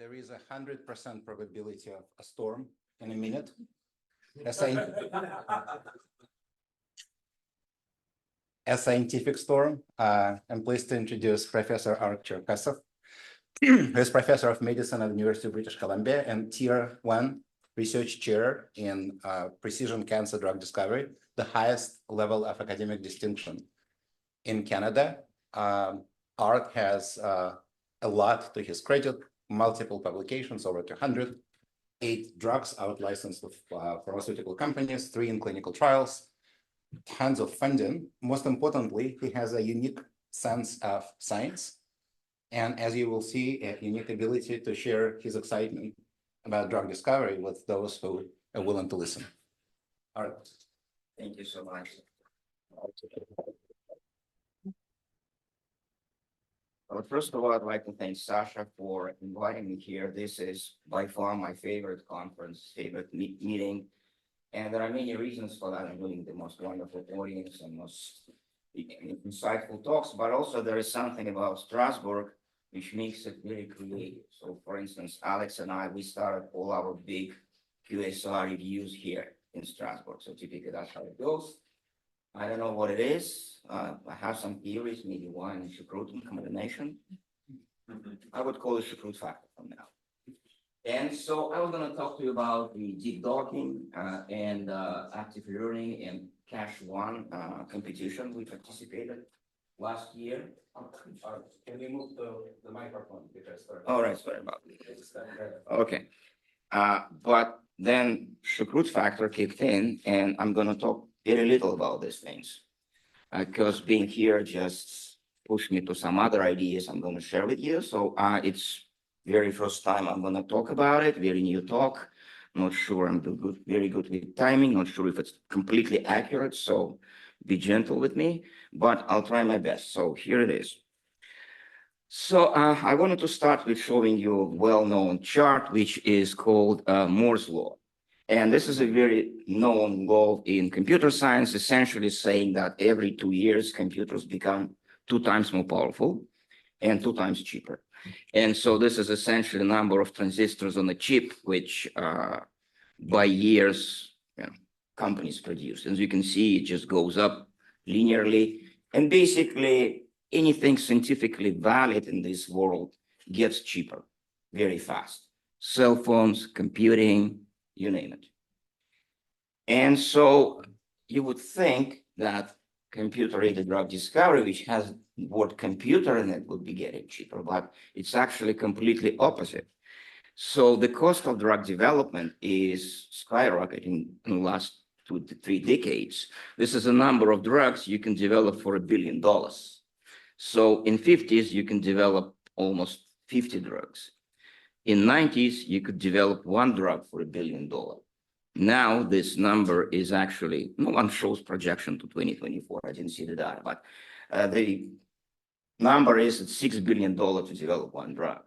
there is 100% probability of a storm in a minute. A scientific storm. I'm pleased to introduce Professor Artem CHERKASOV, who is Professor of Medicine at the University of British Columbia and Tier 1 Research Chair in Precision Cancer Drug Discovery, the highest level of academic distinction in Canada. Art has a lot to his credit, multiple publications, over 200, 8 drugs out-licensed with pharmaceutical companies, 3 in clinical trials, tons of funding. Most importantly, he has a unique sense of science. And as you will see, a unique ability to share his excitement about drug discovery with those who are willing to listen. All right. Thank you so much. Well, first of all, I'd like to thank Sasha for inviting me here. This is by far my favorite conference, favorite meeting. And there are many reasons for that, including the most wonderful audience and most insightful talks, but also there is something about Strasbourg which makes it very creative. So for instance, Alex and I, we started all our big QSR reviews here in Strasbourg. So typically that's how it goes. I don't know what it is. I have some theories, maybe wine and recruiting combination. I would call it recruit factor from now. And so I was going to talk to you about the deep docking and active learning and Cash 1 competition we participated last year. Can we move the microphone? All right, sorry about it. Okay. But then recruit factor kicked in, and I'm going to talk very little about these things because being here just pushed me to some other ideas I'm going to share with you. So it's very first time I'm going to talk about it, very new talk. Not sure I'm very good with timing, not sure if it's completely accurate, so be gentle with me, but I'll try my best. So here it is. So I wanted to start with showing you a well-known chart, which is called Moore's Law. And this is a very known law in computer science, essentially saying that every 2 years, computers become 2 times more powerful and 2 times cheaper. And so this is essentially the number of transistors on a chip, which by years, companies produce. As you can see, it just goes up linearly. And basically, anything scientifically valid in this world gets cheaper very fast. Cell phones, computing, you name it. And so you would think that computer-aided drug discovery, which has the word computer in it, would be getting cheaper, but it's actually completely opposite. So the cost of drug development is skyrocketing in the last 2 to 3 decades. This is a number of drugs you can develop for $1 billion. So in 50s, you can develop almost 50 drugs. In 90s, you could develop 1 drug for $1 billion. Now this number is actually, no one shows projection to 2024. I didn't see the data, but the number is at $6 billion to develop 1 drug.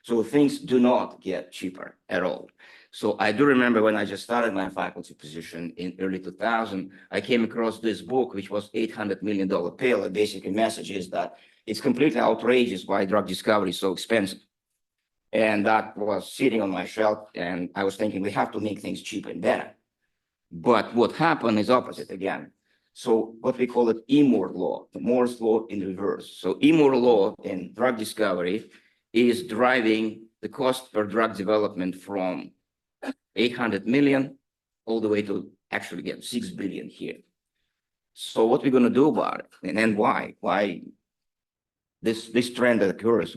So things do not get cheaper at all. So I do remember when I just started my faculty position in early 2000, I came across this book, which was $800 million pill. And basically message is that it's completely outrageous why drug discovery is so expensive. And that was sitting on my shelf, and I was thinking we have to make things cheaper and better. But what happened is opposite again. So what we call it Moore's law, the Moore's law in reverse. So Moore's law in drug discovery is driving the cost per drug development from 800 million all the way to actually get 6 billion here. So what we're going to do about it, and then why this trend that occurs,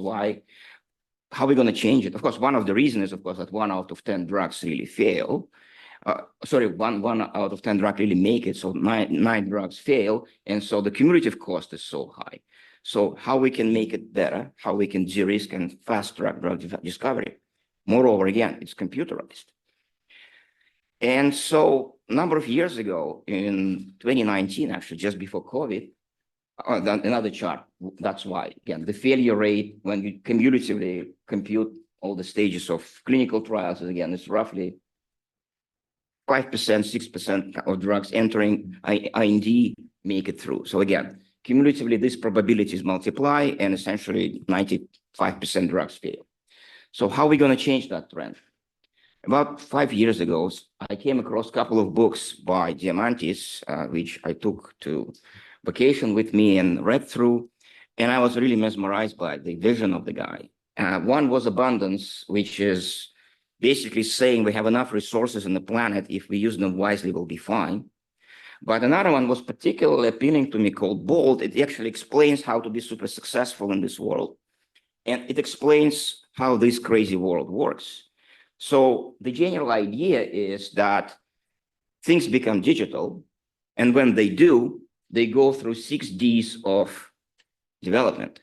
how are we going to change it? Of course, one of the reasons is, of course, that 1 out of 10 drugs really fail. One out of 10 drugs really make it, so nine drugs fail, and so the cumulative cost is so high. So how we can make it better, how we can de-risk and fast-track drug discovery. Moreover, again, it's computerized. And so a number of years ago, in 2019, actually, just before COVID, another chart, that's why, again, the failure rate when you cumulatively compute all the stages of clinical trials, again, it's roughly 5%, 6% of drugs entering IND make it through. So again, cumulatively, these probabilities multiply and essentially 95% drugs fail. So how are we going to change that trend? About 5 years ago, I came across a couple of books by Diamantis, which I took to vacation with me and read through, and I was really mesmerized by the vision of the guy. One was Abundance, which is basically saying we have enough resources on the planet. If we use them wisely, we'll be fine. But another one was particularly appealing to me, called Bold. It actually explains how to be super successful in this world. And it explains how this crazy world works. So the general idea is that things become digital. And when they do, they go through 6 Ds of development: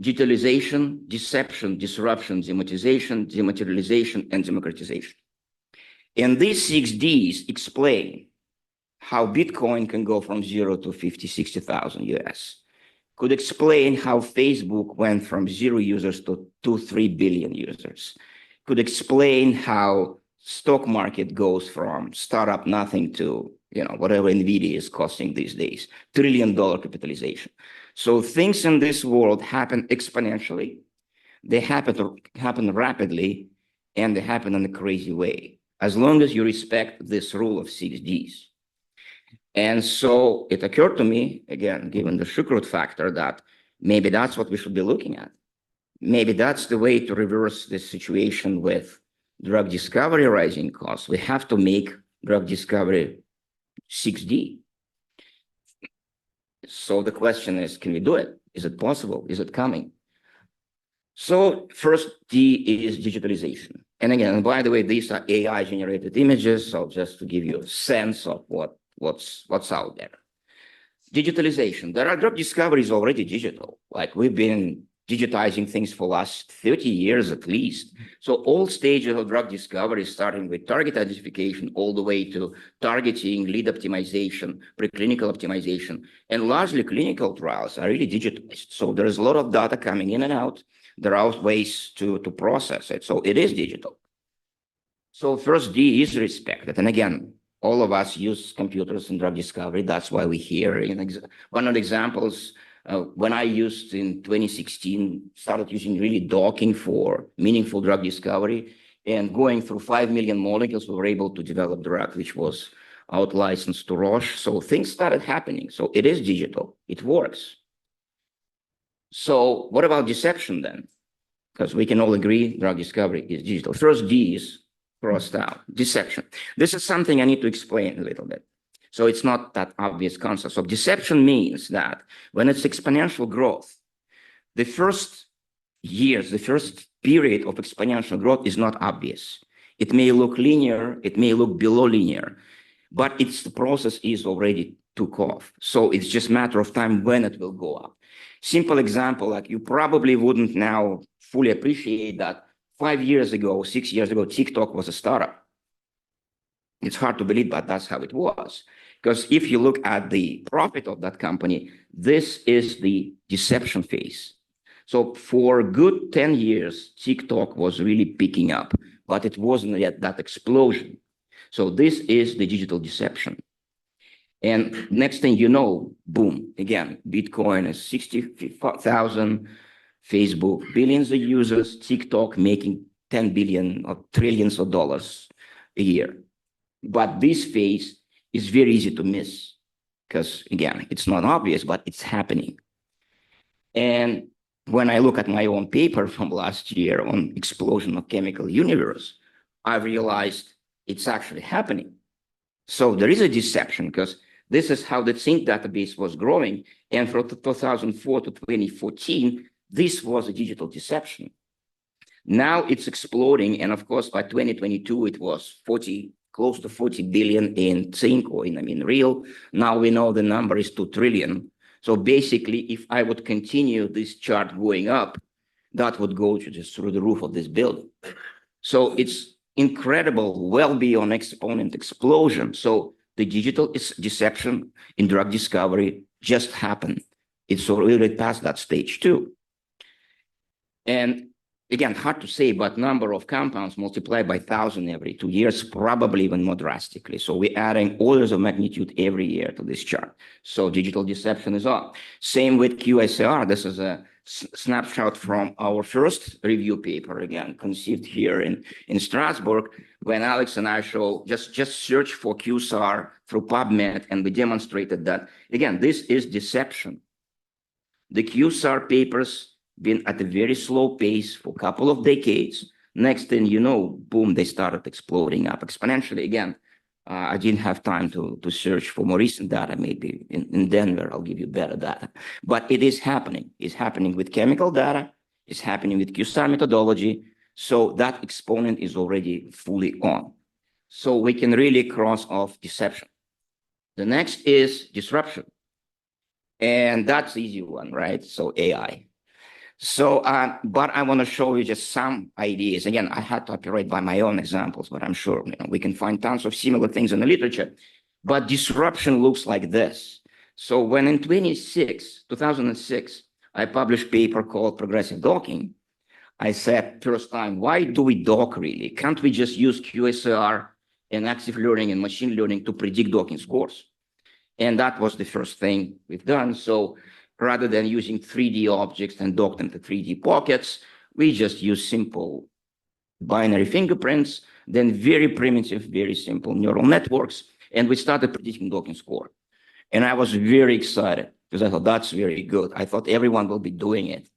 digitalization, deception, disruption, democratization, dematerialization, and democratization. And these 6 Ds explain how Bitcoin can go from 0 to 50, 60,000 US. Could explain how Facebook went from 0 users to 3 billion users. Could explain how stock market goes from startup nothing to, whatever NVIDIA is costing these days, $1 trillion capitalization. So things in this world happen exponentially. They happen rapidly, and they happen in a crazy way, as long as you respect this rule of 6 Ds. And so it occurred to me, again, given the Shukrut factor, that maybe that's what we should be looking at. Maybe that's the way to reverse this situation with drug discovery rising costs. We have to make drug discovery 6D. So the question is, can we do it? Is it possible? Is it coming? So first D is digitalization. And again, by the way, these are AI generated images. So just to give you a sense of what's out there. Digitalization. There are drug discoveries already digital. Like we've been digitizing things for the last 30 years at least. So all stages of drug discovery, starting with target identification all the way to targeting, lead optimization, preclinical optimization, and largely clinical trials are really digitized. So there's a lot of data coming in and out. There are ways to process it. So it is digital. So first D is respected. And again, all of us use computers in drug discovery. That's why we're here. One of the examples, when I used in 2016, started using really docking for meaningful drug discovery, and going through 5 million molecules, we were able to develop drug, which was out licensed to Roche. So things started happening. So it is digital. It works. So what about deception then? Because we can all agree drug discovery is digital. First D is crossed out, deception. This is something I need to explain a little bit. So it's not that obvious concept. So deception means that when it's exponential growth, the first years, the first period of exponential growth is not obvious. It may look linear, it may look below linear, but the process is already took off. So it's just a matter of time when it will go up. Simple example, like you probably wouldn't now fully appreciate that 5 years ago, 6 years ago, TikTok was a startup. It's hard to believe, but that's how it was. Because if you look at the profit of that company, this is the deception phase. So for a good 10 years, TikTok was really picking up, but it wasn't yet that explosion. So this is the digital deception. And next thing you know, boom, again, Bitcoin is 60,000, Facebook, billions of users, TikTok making 10 billion or trillions of dollars a year. But this phase is very easy to miss because, again, it's not obvious, but it's happening. And when I look at my own paper from last year on explosion of chemical universe, I realized it's actually happening. So there is a deception because this is how the Think database was growing. And from 2004 to 2014, this was a digital deception. Now it's exploding. And of course, by 2022, it was close to 40 billion in Think, or in real. Now we know the number is 2 trillion. So basically, if I would continue this chart going up, that would go just through the roof of this building. So it's incredible, well beyond exponent explosion. So the digital deception in drug discovery just happened. It's already past that stage too. And again, hard to say, but number of compounds multiplied by 1,000 every 2 years, probably even more drastically. So we're adding orders of magnitude every year to this chart. So digital deception is on. Same with QSAR. This is a snapshot from our first review paper, again, conceived here in Strasbourg, when Alex and I just search for QSAR through PubMed, and we demonstrated that, again, this is deception. The QSAR papers been at a very slow pace for a couple of decades. Next thing you know, boom, they started exploding up exponentially. Again, I didn't have time to search for more recent data. Maybe in Denver, I'll give you better data. But it is happening. It's happening with chemical data. It's happening with QSAR methodology. So that exponent is already fully on. So we can really cross off deception. The next is disruption. And that's the easy one, right? So AI. So, but I want to show you just some ideas. Again, I had to operate by my own examples, but I'm sure we can find tons of similar things in the literature. But disruption looks like this. So when in 2006, I published a paper called Progressive Docking, I said first time, why do we dock really? Can't we just use QSAR and active learning and machine learning to predict docking scores? And that was the first thing we've done. So rather than using 3D objects and dock them to 3D pockets, we just use simple binary fingerprints, then very primitive, very simple neural networks, and we started predicting docking score. And I was very excited because I thought that's very good. I thought everyone will be doing it.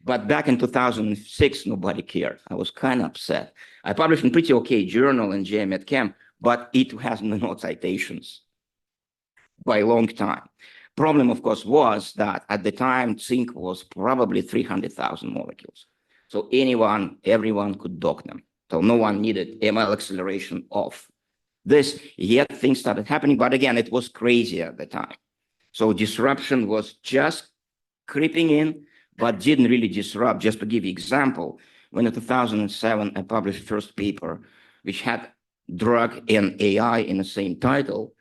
But back in 2006, nobody cared. I was kind of upset. I published in pretty okay journal in JMed Chem, but it has no citations by a long time. Problem, of course, was that at the time, zinc was probably 300,000 molecules. So everyone could dock them. So no one needed ML acceleration of this, yet things started happening. But again, it was crazy at the time. So disruption was just creeping in, but didn't really disrupt. Just to give you an example, when in 2007, I published first paper, which had drug and AI in the same title,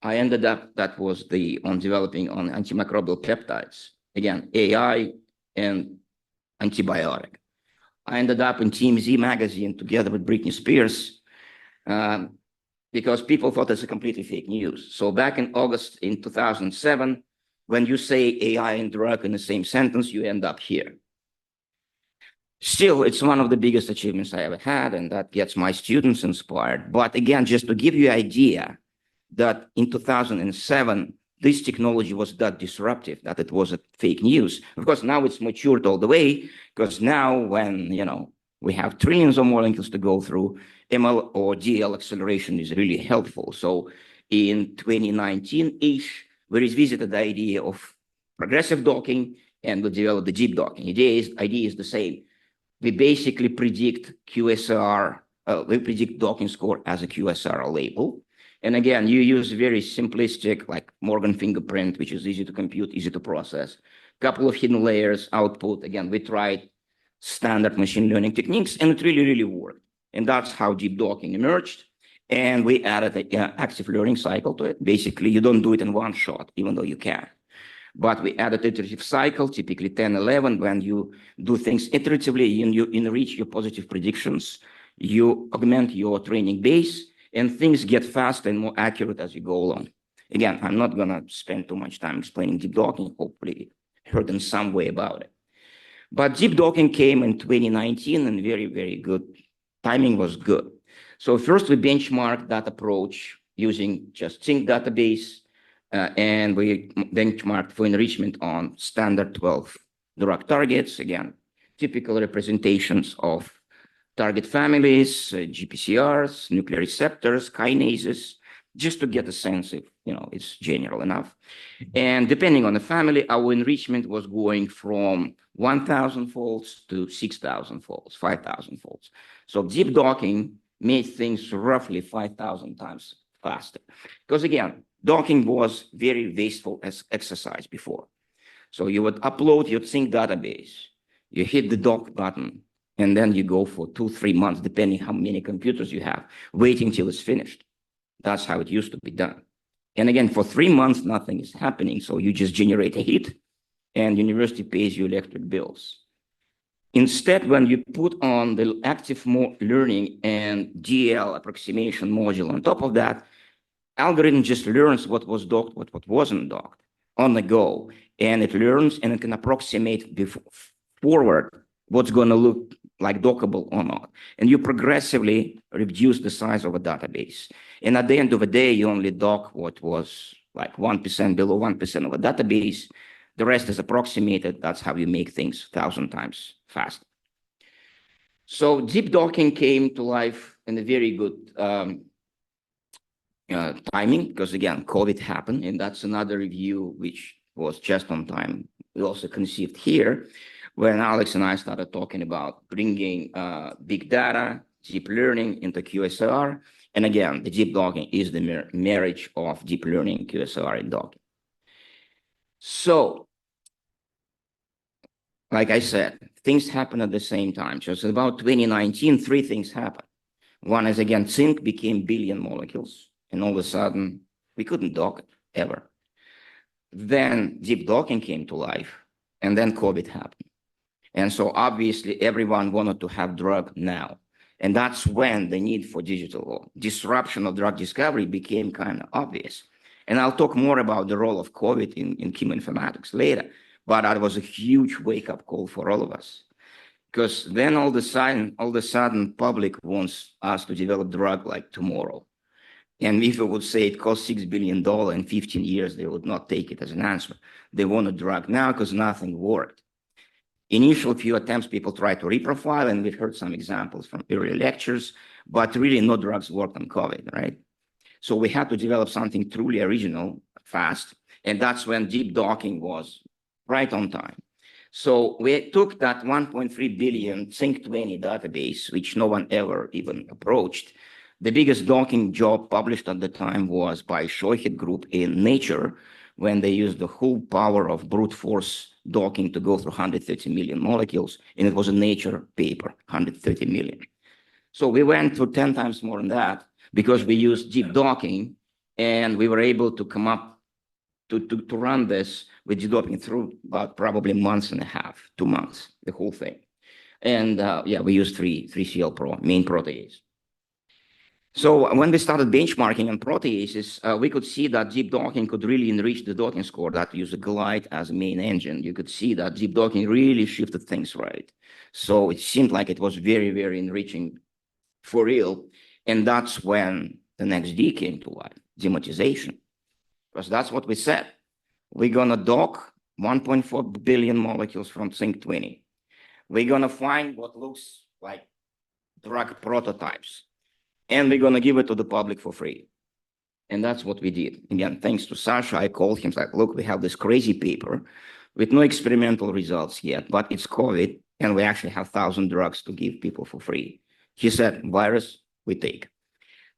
I ended up, that was on developing on antimicrobial peptides. Again, AI and antibiotic. I ended up in TMZ magazine together with Britney Spears because people thought it's a completely fake news. So back in August in 2007, when you say AI and drug in the same sentence, you end up here. Still, it's one of the biggest achievements I ever had, and that gets my students inspired. But again, just to give you an idea, that in 2007, this technology was that disruptive, that it was a fake news. Of course, now it's matured all the way, because now when, we have trillions of molecules to go through, ML or DL acceleration is really helpful. So in 2019-ish, we revisited the idea of progressive docking, and we developed the deep docking. The idea is the same. We basically predict QSAR, we predict docking score as a QSAR label. And again, you use very simplistic, like Morgan fingerprint, which is easy to compute, easy to process. Couple of hidden layers, output. Again, we tried standard machine learning techniques, and it really, really worked. And that's how deep docking emerged. And we added an active learning cycle to it. Basically, you don't do it in one shot, even though you can. But we added iterative cycle, typically 10, 11, when you do things iteratively, and you enrich your positive predictions, you augment your training base, and things get faster and more accurate as you go along. Again, I'm not going to spend too much time explaining deep docking. Hopefully, heard in some way about it. But deep docking came in 2019, and very, very good. Timing was good. So first, we benchmarked that approach using just zinc database, and we benchmarked for enrichment on standard 12 drug targets. Again, typical representations of target families, GPCRs, nuclear receptors, kinases, just to get a sense if, it's general enough. And depending on the family, our enrichment was going from 1,000 folds to 6,000 folds, 5,000 folds. So deep docking made things roughly 5,000 times faster. Because again, docking was very wasteful as exercise before. So you would upload your zinc database, you hit the dock button, and then you go for 2-3 months, depending how many computers you have, waiting till it's finished. That's how it used to be done. And again, for 3 months, nothing is happening. So you just generate a hit, and university pays you electric bills. Instead, when you put on the active learning and DL approximation module on top of that, algorithm just learns what was docked, what wasn't docked. on the go, and it learns and it can approximate forward what's going to look like dockable or not. And you progressively reduce the size of a database. And at the end of the day, you only dock what was like 1%, below 1% of a database. The rest is approximated. That's how you make things 1,000 times faster. So deep docking came to life in a very good timing, because again, COVID happened, and that's another review which was just on time. We also conceived here when Alex and I started talking about bringing big data, deep learning into QSR. And again, the deep docking is the marriage of deep learning, QSR, and docking. So, like I said, things happen at the same time. So it's about 2019, 3 things happened. One is, again, zinc became billion molecules, and all of a sudden, we couldn't dock it ever. Then deep docking came to life, and then COVID happened. And so obviously everyone wanted to have drug now. And that's when the need for digital disruption of drug discovery became kind of obvious. And I'll talk more about the role of COVID in chemoinformatics later, but that was a huge wake-up call for all of us. Because then all of a sudden, public wants us to develop drug like tomorrow. And if we would say it costs $6 billion in 15 years, they would not take it as an answer. They want a drug now because nothing worked. Initial few attempts, people tried to reprofile, and we've heard some examples from earlier lectures, but really no drugs worked on COVID, right? So we had to develop something truly original fast, and that's when deep docking was right on time. So we took that 1.3 billion Sync20 database, which no one ever even approached. The biggest docking job published at the time was by Shoihet Group in Nature, when they used the whole power of brute force docking to go through 130 million molecules, and it was a Nature paper, 130 million. So we went through 10 times more than that because we used deep docking, and we were able to come up to run this with deep docking through about probably a month and a half, 2 months, the whole thing. And yeah, we used 3CL Pro, main protease. So when we started benchmarking on proteases, we could see that deep docking could really enrich the docking score, that used Glide as a main engine. You could see that deep docking really shifted things right. So it seemed like it was very, very enriching for real. And that's when the next D came to life, demonetization. Because that's what we said. We're going to dock 1.4 billion molecules from Sync20. We're going to find what looks like drug prototypes, and we're going to give it to the public for free. And that's what we did. Again, thanks to Sasha, I called him, like, look, we have this crazy paper with no experimental results yet, but it's COVID, and we actually have 1,000 drugs to give people for free. He said, virus, we take.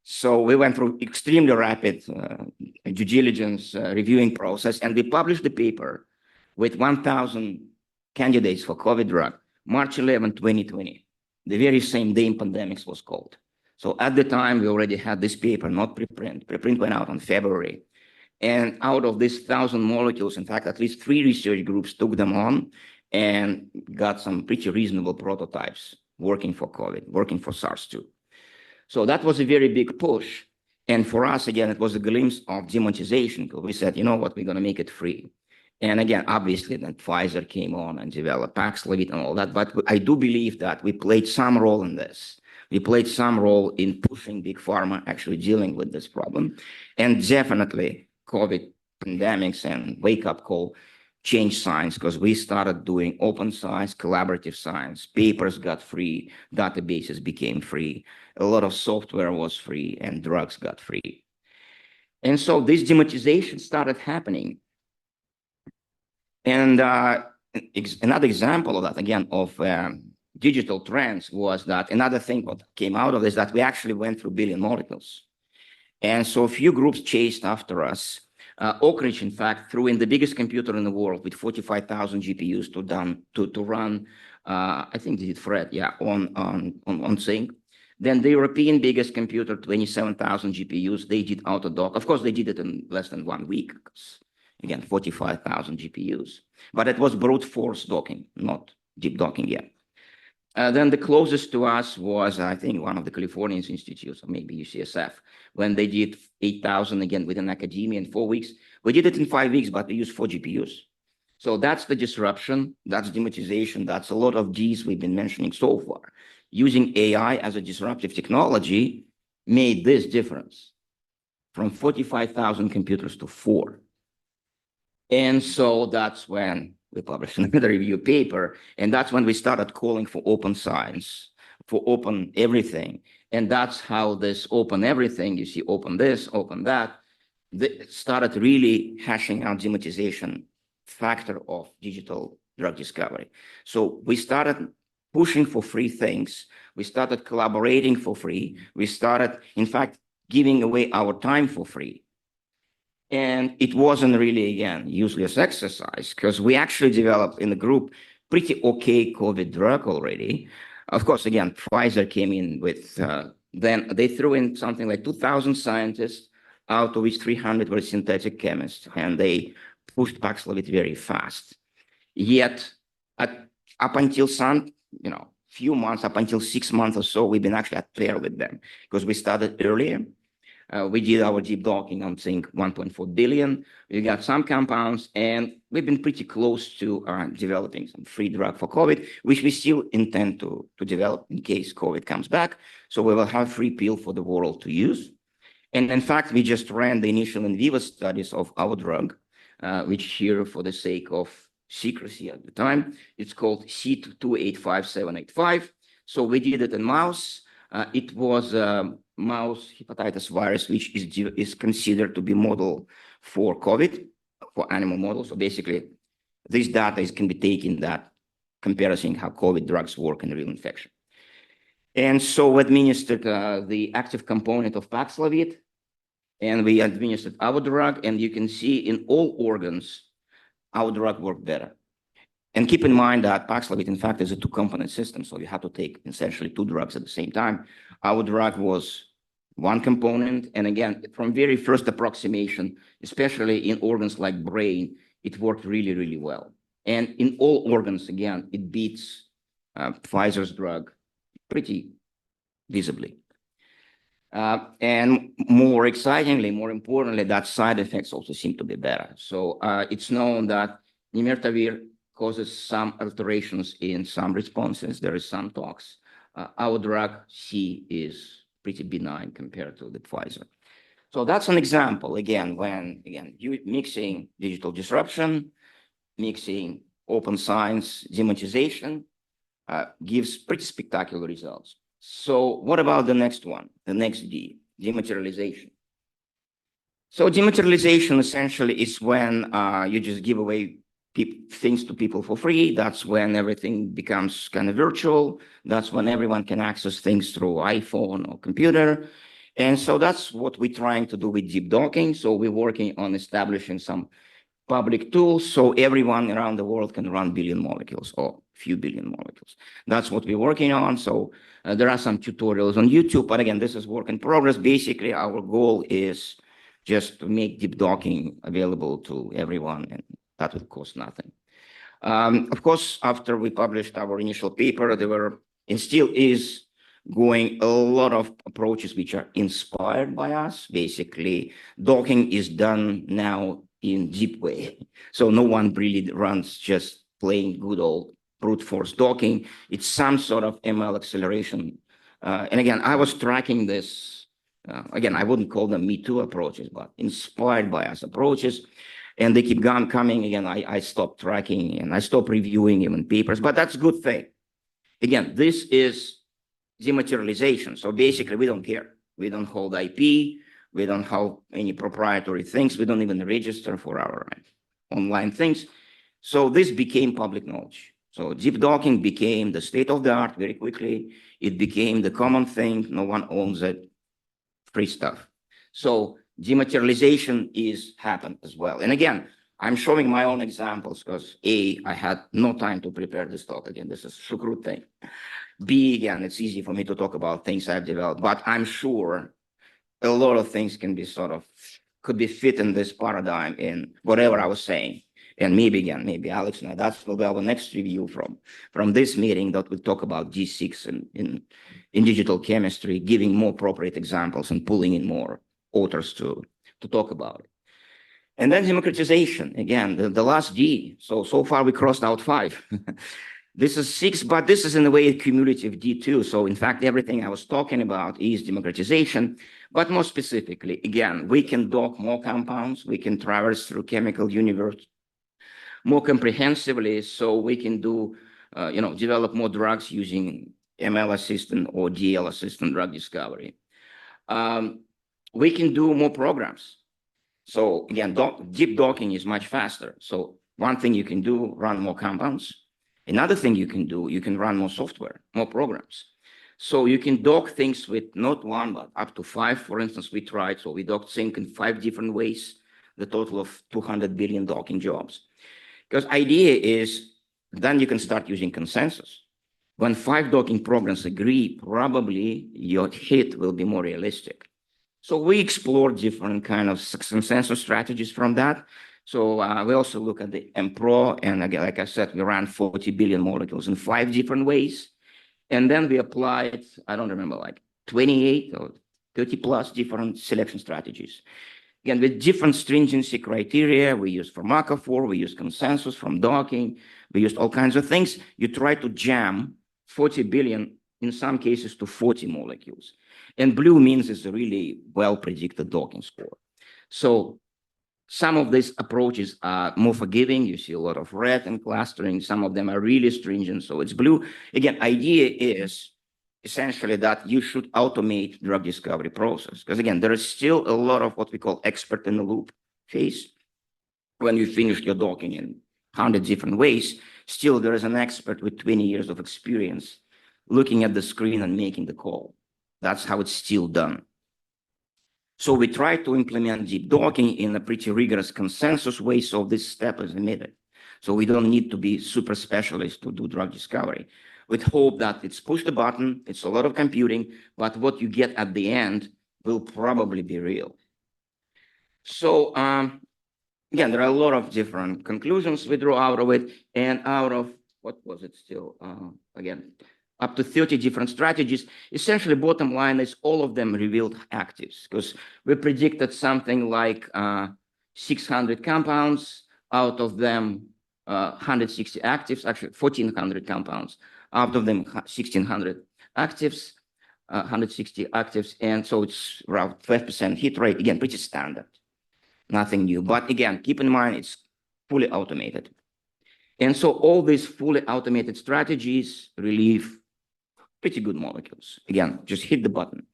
So we went through extremely rapid due diligence reviewing process, and we published the paper with 1,000 candidates for COVID drug, March 11, 2020, the very same day pandemics was called. So at the time, we already had this paper, not preprint. Preprint went out in February. And out of these 1,000 molecules, in fact, at least 3 research groups took them on and got some pretty reasonable prototypes working for COVID, working for SARS-2. So that was a very big push. And for us, again, it was a glimpse of demonetization, because we said, you know what, we're going to make it free. And again, obviously, then Pfizer came on and developed Paxlovid and all that. But I do believe that we played some role in this. We played some role in pushing big pharma actually dealing with this problem. And definitely COVID pandemics and wake-up call changed science, because we started doing open science, collaborative science, papers got free, databases became free, a lot of software was free, and drugs got free. And so this demonetization started happening. And another example of that, again, of digital trends was that another thing what came out of this, that we actually went through billion molecules. And so a few groups chased after us. Oak Ridge, in fact, threw in the biggest computer in the world with 45,000 GPUs to run, I think they did Fred, yeah, on Sync. Then the European biggest computer, 27,000 GPUs, they did Autodock. Of course, they did it in less than 1 week. Again, 45,000 GPUs. But it was brute force docking, not deep docking yet. Then the closest to us was, I think, one of the California institutes, or maybe UCSF, when they did 8,000 again within academia in 4 weeks. We did it in 5 weeks, but we used 4 GPUs. So that's the disruption, that's democratization, that's a lot of Ds we've been mentioning so far. Using AI as a disruptive technology made this difference from 45,000 computers to 4. And so that's when we published another review paper, and that's when we started calling for open science, for open everything. And that's how this open everything, you see open this, open that, started really hashing out democratization factor of digital drug discovery. So we started pushing for free things. We started collaborating for free. We started, in fact, giving away our time for free. And it wasn't really, again, useless exercise, because we actually developed in the group pretty okay COVID drug already. Of course, again, Pfizer came in with, then they threw in something like 2,000 scientists, out of which 300 were synthetic chemists, and they pushed Paxlovid very fast. Yet, up until some, few months, up until 6 months or so, we've been actually at pair with them, because we started earlier. We did our deep docking on zinc 1.4 billion. We got some compounds, and we've been pretty close to developing some free drug for COVID, which we still intend to develop in case COVID comes back. So we will have a free pill for the world to use. And in fact, we just ran the initial in vivo studies of our drug, which here, for the sake of secrecy at the time, it's called C285785. So we did it in mouse. It was mouse hepatitis virus, which is considered to be model for COVID, for animal models. So basically, this data can be taken that comparison how COVID drugs work in real infection. And so we administered the active component of Paxlovid, and we administered our drug, and you can see in all organs, our drug worked better. And keep in mind that Paxlovid, in fact, is a 2-component system, so you have to take essentially 2 drugs at the same time. Our drug was 1 component, and again, from very first approximation, especially in organs like brain, it worked really, really well. And in all organs, again, it beats Pfizer's drug pretty visibly. And more excitingly, more importantly, that side effects also seem to be better. So it's known that Nimertavir causes some alterations in some responses. There is some tox. Our drug C is pretty benign compared to the Pfizer. So that's an example, again, when, you mixing digital disruption, mixing open science, democratization, gives pretty spectacular results. So what about the next one, the next D, dematerialization? So dematerialization essentially is when you just give away things to people for free. That's when everything becomes kind of virtual. That's when everyone can access things through iPhone or computer. And so that's what we're trying to do with deep docking. So we're working on establishing some public tools so everyone around the world can run billion molecules or few billion molecules. That's what we're working on. So there are some tutorials on YouTube, but again, this is work in progress. Basically, our goal is just to make deep docking available to everyone, and that will cost nothing. Of course, after we published our initial paper, there were, and still is, going a lot of approaches which are inspired by us. Basically, docking is done now in deep way. So no one really runs just plain good old brute force docking. It's some sort of ML acceleration. And again, I was tracking this. Again, I wouldn't call them Me Too approaches, but inspired by us approaches. And they keep coming. Again, I stopped tracking and I stopped reviewing even papers, but that's a good thing. Again, this is dematerialization. So basically, we don't care. We don't hold IP. We don't have any proprietary things. We don't even register for our online things. So this became public knowledge. So deep docking became the state of the art very quickly. It became the common thing. No one owns it. Free stuff. So dematerialization is happened as well. And again, I'm showing my own examples because A, I had no time to prepare this talk. Again, this is a Shukrut thing. B, again, it's easy for me to talk about things I've developed, but I'm sure a lot of things can be could be fit in this paradigm in whatever I was saying. And maybe again, maybe Alex and I, that's will be our next review from this meeting that will talk about D6 in digital chemistry, giving more appropriate examples and pulling in more authors to talk about it. And then democratization, again, the last D. So far we crossed out 5. This is 6, but this is in a way a cumulative D2. So in fact, everything I was talking about is democratization, but more specifically, again, we can dock more compounds, we can traverse through chemical universe more comprehensively, so we can do, develop more drugs using ML assistant or DL assistant drug discovery. We can do more programs. So again, deep docking is much faster. So one thing you can do, run more compounds. Another thing you can do, you can run more software, more programs. So you can dock things with not 1, but up to 5. For instance, we tried, so we docked zinc in 5 different ways, the total of 200 billion docking jobs. Because idea is then you can start using consensus. When 5 docking programs agree, probably your hit will be more realistic. So we explore different kind of consensus strategies from that. So we also look at the MPRO, and again, like I said, we ran 40 billion molecules in 5 different ways. And then we applied, I don't remember, like 28 or 30 plus different selection strategies. Again, with different stringency criteria, we use pharmacophore, we use consensus from docking, we used all kinds of things. You try to jam 40 billion, in some cases, to 40 molecules. And blue means it's a really well-predicted docking score. So some of these approaches are more forgiving. You see a lot of red and clustering. Some of them are really stringent, so it's blue. Again, idea is essentially that you should automate drug discovery process. Because again, there is still a lot of what we call expert in the loop phase. When you finish your docking in 100 different ways, still there is an expert with 20 years of experience looking at the screen and making the call. That's how it's still done. So we try to implement deep docking in a pretty rigorous consensus way, so this step is omitted. So we don't need to be super specialists to do drug discovery. With hope that it's push the button, it's a lot of computing, but what you get at the end will probably be real. So again, there are a lot of different conclusions we draw out of it, and out of, what was it still? Again, up to 30 different strategies. Essentially, bottom line is all of them revealed actives, because we predicted something like 600 compounds, out of them 160 actives, actually 1,400 compounds, out of them 1,600 actives, 160 actives, and so it's around 12% hit rate. Again, pretty standard, nothing new. But again, keep in mind, it's fully automated. And so all these fully automated strategies relieve pretty good molecules. Again, just hit the button.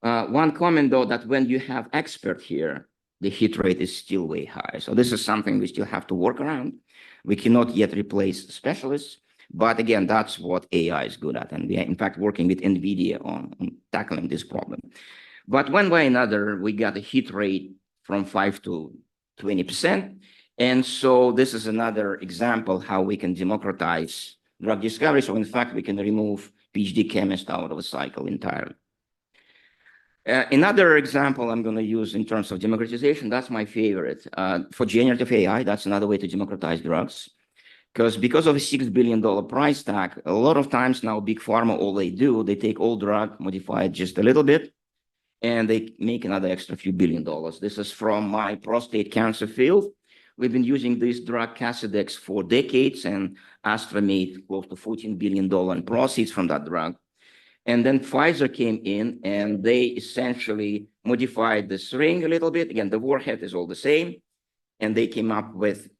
One comment, though, that when you have expert here, the hit rate is still way high. So this is something we still have to work around. We cannot yet replace specialists. But again, that's what AI is good at. And we are, in fact, working with NVIDIA on tackling this problem. But one way or another, we got a hit rate from 5 to 20%. And so this is another example how we can democratize drug discovery. So in fact, we can remove PhD chemists out of the cycle entirely. Another example I'm going to use in terms of democratization, that's my favorite. For generative AI, that's another way to democratize drugs. Because of a $6 billion price tag, a lot of times now big pharma, all they do, they take old drug, modify it just a little bit, and they make another extra few $1 billion. This is from my prostate cancer field. We've been using this drug Casodex for decades, and Astra made close to $14 billion in proceeds from that drug. And then Pfizer came in and they essentially modified the syringe a little bit. Again, the warhead is all the same. And they came up with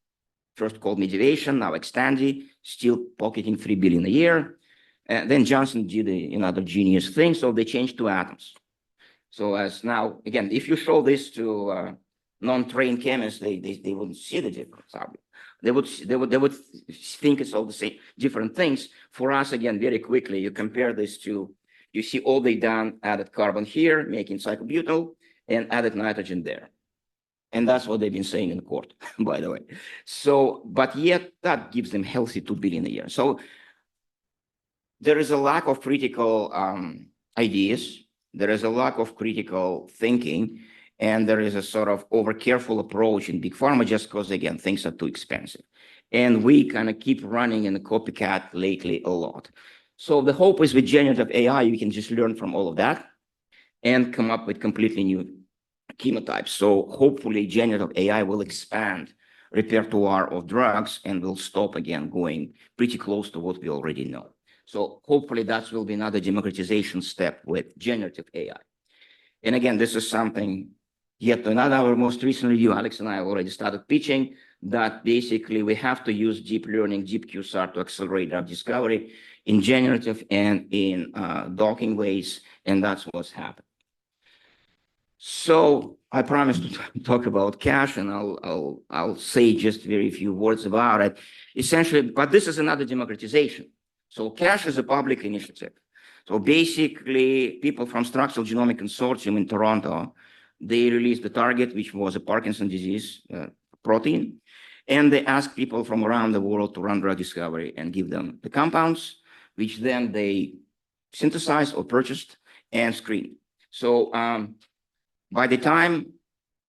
first called Medivation, now Xtandi, still pocketing $3 billion a year. And then Johnson did another genius thing, so they changed to atoms. So as now, again, if you show this to non-trained chemists, they wouldn't see the difference. They would think it's all the same, different things. For us, again, very quickly, you compare this to, you see all they done, added carbon here, making cyclobutyl, and added nitrogen there. And that's what they've been saying in court, by the way. So, but yet that gives them healthy $2 billion a year. So there is a lack of critical ideas. There is a lack of critical thinking. And there is a sort of over-careful approach in big pharma just because, again, things are too expensive. And we kind of keep running in the copycat lately a lot. So the hope is with generative AI, you can just learn from all of that and come up with completely new chemotypes. So hopefully generative AI will expand repertoire of drugs and will stop again going pretty close to what we already know. So hopefully that will be another democratization step with generative AI. And again, this is something yet another, our most recent review, Alex and I already started pitching that basically we have to use deep learning, deep QSAR to accelerate drug discovery in generative and in docking ways, and that's what's happened. So I promised to talk about cash, and I'll say just very few words about it. Essentially, but this is another democratization. So cash is a public initiative. So basically, people from Structural Genomic Consortium in Toronto, they released the target, which was a Parkinson's disease protein, and they asked people from around the world to run drug discovery and give them the compounds, which then they synthesized or purchased and screened. So by the time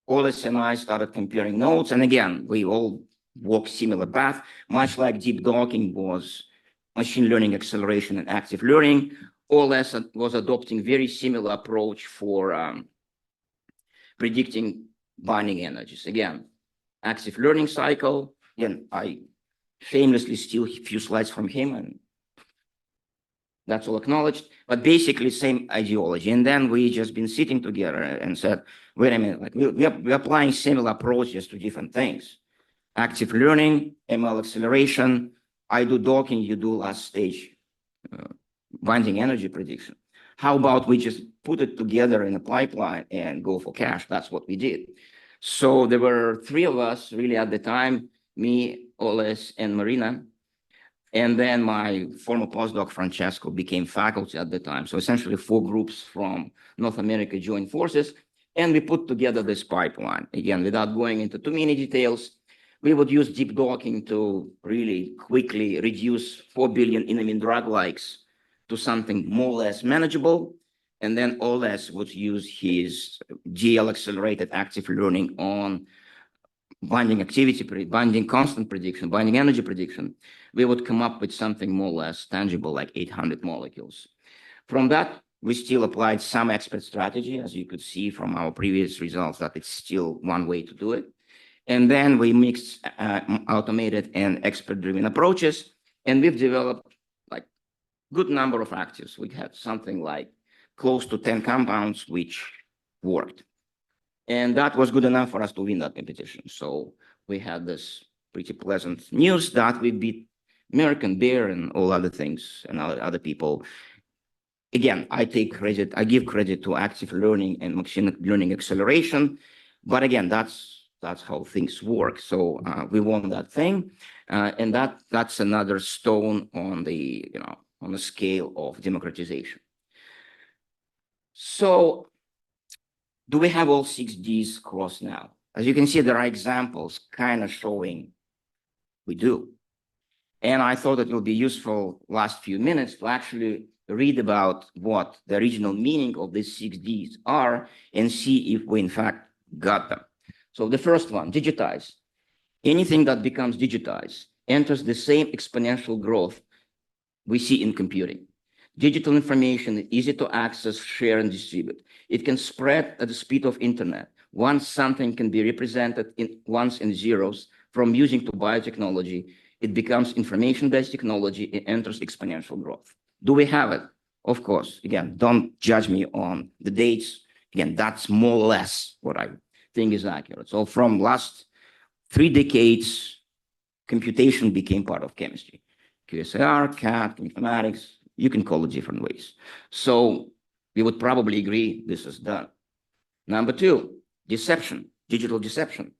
Oles and I started comparing notes, and again, we all walk similar path, much like deep docking was machine learning acceleration and active learning. Oles was adopting very similar approach for predicting binding energies. Again, active learning cycle. Again, I shamelessly steal a few slides from him, and that's all acknowledged, but basically same ideology. And then we just been sitting together and said, wait a minute, like we're applying similar approaches to different things. Active learning, ML acceleration, I do docking, you do last stage binding energy prediction. How about we just put it together in a pipeline and go for cash? That's what we did. So there were three of us really at the time, me, Oles, and Marina. And then my former postdoc, Francesco, became faculty at the time. So essentially 4 groups from North America joined forces, and we put together this pipeline. Again, without going into too many details, we would use deep docking to really quickly reduce 4 billion enamine drug likes to something more or less manageable. And then Oles would use his GL accelerated active learning on binding activity, binding constant prediction, binding energy prediction. We would come up with something more or less tangible, like 800 molecules. From that, we still applied some expert strategy, as you could see from our previous results, that it's still one way to do it. And then we mixed automated and expert-driven approaches, and we've developed like good number of actives. We had something like close to 10 compounds which worked. And that was good enough for us to win that competition. So we had this pretty pleasant news that we beat American Bear and all other things and other people. Again, I give credit to active learning and machine learning acceleration. But again, that's how things work. So we won that thing. And that's another stone on the, on the scale of democratization. So do we have all 6 Ds crossed now? As you can see, there are examples kind of showing we do. And I thought it will be useful last few minutes to actually read about what the original meaning of these 6 Ds are and see if we in fact got them. So the first one, digitize. Anything that becomes digitized enters the same exponential growth we see in computing. Digital information is easy to access, share, and distribute. It can spread at the speed of internet. Once something can be represented in ones and zeros, from music to biotechnology, it becomes information-based technology. It enters exponential growth. Do we have it? Of course. Again, don't judge me on the dates. Again, that's more or less what I think is accurate. So from last 3 decades, computation became part of chemistry. QSAR, CAT, Chemoinformatics, you can call it different ways. So we would probably agree this is done. Number 2, deception, digital deception.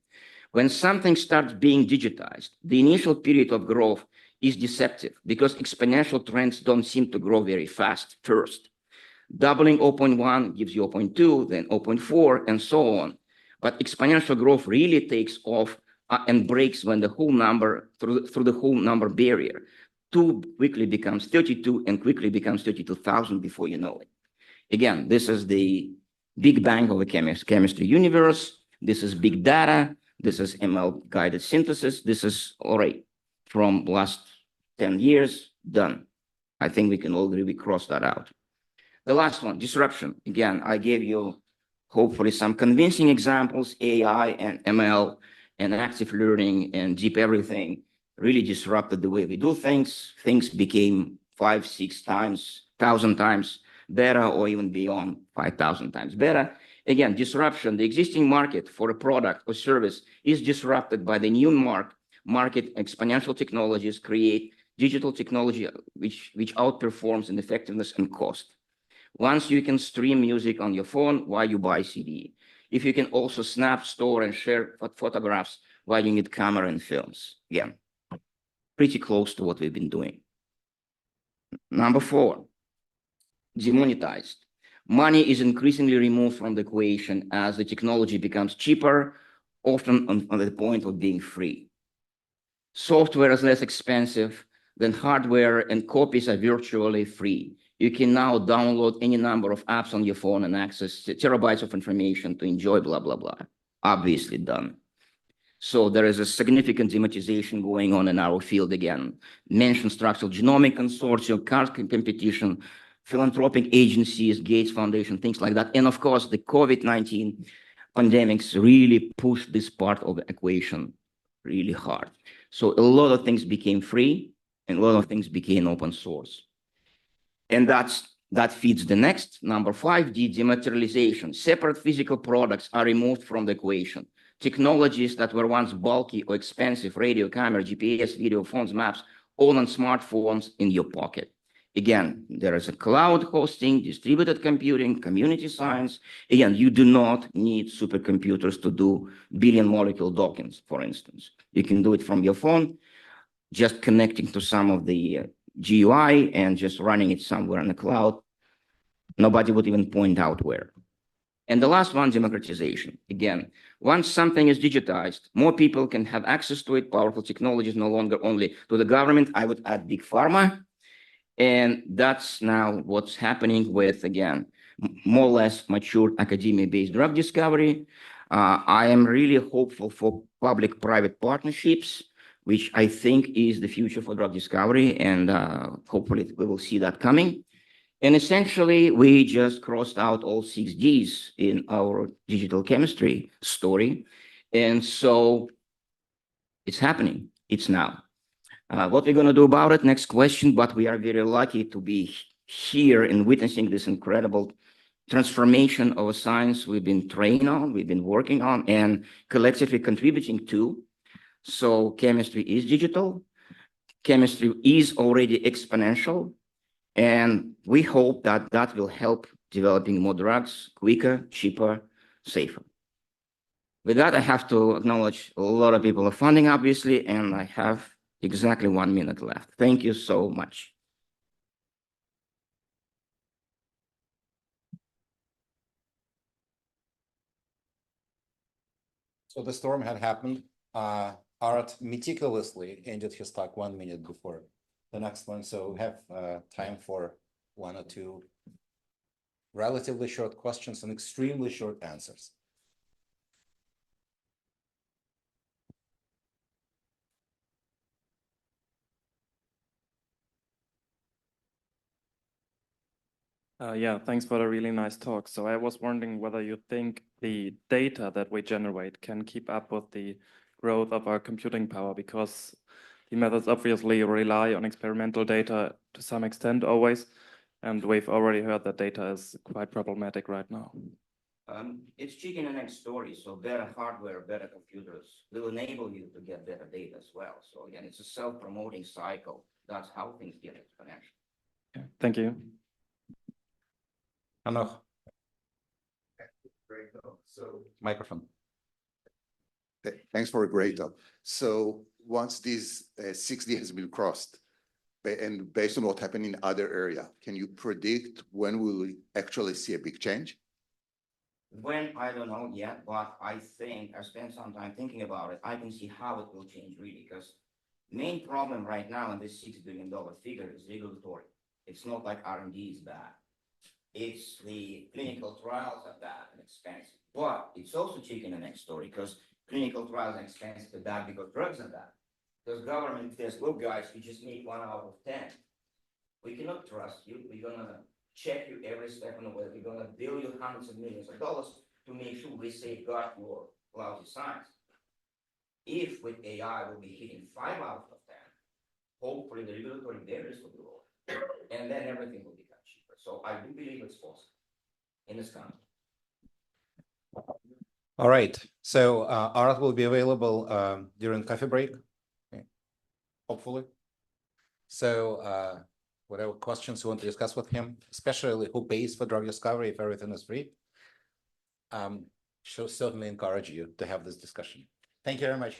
When something starts being digitized, the initial period of growth is deceptive because exponential trends don't seem to grow very fast first. Doubling 0.1 gives you 0.2, then 0.4, and so on. But exponential growth really takes off and breaks when the whole number, through the whole number barrier. 2 quickly becomes 32 and quickly becomes 32,000 before you know it. Again, this is the big bang of the chemistry universe. This is big data. This is ML guided synthesis. This is all right from last 10 years, done. I think we can all agree we crossed that out. The last one, disruption. Again, I gave you hopefully some convincing examples, AI and ML and active learning and deep everything really disrupted the way we do things. Things became 5, 6 times, 1,000 times better, or even beyond 5,000 times better. Again, disruption, the existing market for a product or service is disrupted by the new market. Exponential technologies create digital technology which outperforms in effectiveness and cost. Once you can stream music on your phone, why you buy CD? If you can also snap, store, and share photographs, why you need camera and films? Again, pretty close to what we've been doing. Number 4, demonetized. Money is increasingly removed from the equation as the technology becomes cheaper, often on the point of being free. Software is less expensive than hardware, and copies are virtually free. You can now download any number of apps on your phone and access terabytes of information to enjoy blah, blah, blah. Obviously done. So there is a significant democratization going on in our field again. Mentioned structural genomic consortium, card competition, philanthropic agencies, Gates Foundation, things like that. And of course, the COVID-19 pandemics really pushed this part of the equation really hard. So a lot of things became free and a lot of things became open source. And that feeds the next, number 5, dematerialization. Separate physical products are removed from the equation. Technologies that were once bulky or expensive, radio, camera, GPS, video, phones, maps, all on smartphones in your pocket. Again, there is a cloud hosting, distributed computing, community science. Again, you do not need supercomputers to do billion molecule dockings, for instance. You can do it from your phone, just connecting to some of the GUI and just running it somewhere in the cloud. Nobody would even point out where. And the last one, democratization. Again, once something is digitized, more people can have access to it. Powerful technologies no longer only to the government. I would add big pharma. And that's now what's happening with, again, more or less mature academia-based drug discovery. I am really hopeful for public-private partnerships, which I think is the future for drug discovery, and hopefully we will see that coming. And essentially, we just crossed out all 6 Ds in our digital chemistry story. And so it's happening. It's now. What we're going to do about it, next question, but we are very lucky to be here and witnessing this incredible transformation of a science we've been trained on, we've been working on, and collectively contributing to. So chemistry is digital. Chemistry is already exponential. And we hope that that will help developing more drugs quicker, cheaper, safer. With that, I have to acknowledge a lot of people are funding, obviously, and I have exactly 1 minute left. Thank you so much. So the storm had happened. Art meticulously ended his talk 1 minute before the next one. So we have time for 1 or 2 relatively short questions and extremely short answers. Yeah, thanks for the really nice talk. So I was wondering whether you think the data that we generate can keep up with the growth of our computing power, because the methods obviously rely on experimental data to some extent always, and we've already heard that data is quite problematic right now. It's chicken and egg story. So better hardware, better computers will enable you to get better data as well. So again, it's a self-promoting cycle. That's how things get exponential. Yeah, thank you. Hanoch. Great talk. So Microphone. thanks for a great talk. So once this 6D has been crossed, and based on what happened in other area, can you predict when we will actually see a big change? When, I don't know yet, but I think I spent some time thinking about it. I can see how it will change really, because main problem right now in this $6 billion figure is regulatory. It's not like R&D is bad. It's the clinical trials are bad and expensive. But it's also chicken and egg story, because clinical trials are expensive and bad because drugs are bad. Because government says, look guys, you just need 1 out of 10. We cannot trust you. We're gonna check you every step of the way. We're gonna bill you hundreds of millions of dollars to make sure we safeguard your lousy science. If with AI we'll be hitting 5 out of 10, hopefully the regulatory barriers will be lower, and then everything will become cheaper. So I do believe it's possible in this country. All right, so Art will be available during coffee break, okay, hopefully. So whatever questions you want to discuss with him, especially who pays for drug discovery if everything is free, she'll certainly encourage you to have this discussion. Thank you very much.